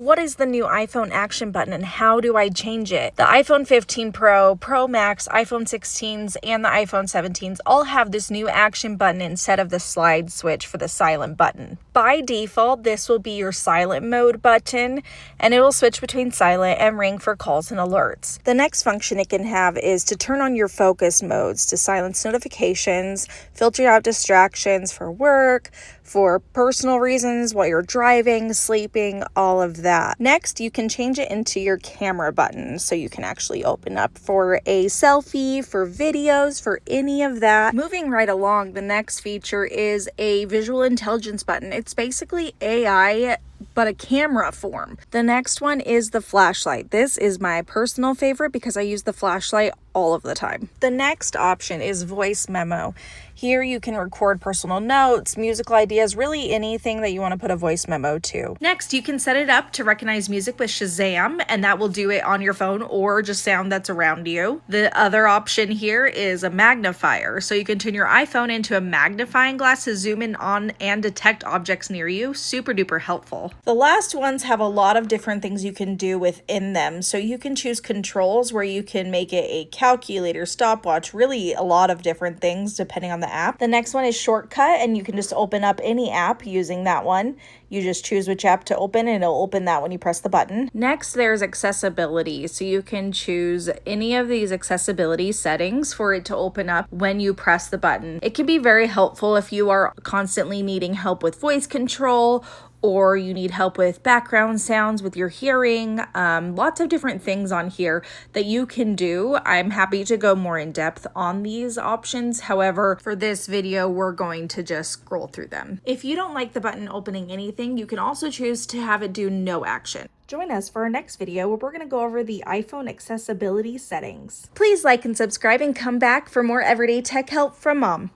What is the new iPhone action button and how do I change it? The iPhone 15 Pro, Pro Max, iPhone 16s, and the iPhone 17s all have this new action button instead of the slide switch for the silent button. By default, this will be your silent mode button, and it will switch between silent and ring for calls and alerts. The next function it can have is to turn on your focus modes to silence notifications, filter out distractions for work, for personal reasons while you're driving, sleeping, all of that. Next, you can change it into your camera button so you can actually open up for a selfie, for videos, for any of that. Moving right along, the next feature is a visual intelligence button. It's basically AI but a camera form. The next one is the flashlight. This is my personal favorite because I use the flashlight all of the time. The next option is voice memo. Here you can record personal notes, musical ideas, really anything that you want to put a voice memo to. Next, you can set it up to recognize music with Shazam, and that will do it on your phone or just sound that's around you. The other option here is a magnifier. So you can turn your iPhone into a magnifying glass to zoom in on and detect objects near you. Super duper helpful. The last ones have a lot of different things you can do within them. So you can choose controls where you can make it a calculator, stopwatch, really a lot of different things depending on the app. The next one is shortcut, and you can just open up any app using that one. You just choose which app to open and it'll open that when you press the button. Next, there's accessibility. So you can choose any of these accessibility settings for it to open up when you press the button. It can be very helpful if you are constantly needing help with voice control, or you need help with background sounds with your hearing. Lots of different things on here that you can do. I'm happy to go more in depth on these options. However, for this video, we're going to just scroll through them. If you don't like the button opening anything, you can also choose to have it do no action. Join us for our next video where we're going to go over the iPhone accessibility settings. Please like and subscribe and come back for more everyday tech help from Mom.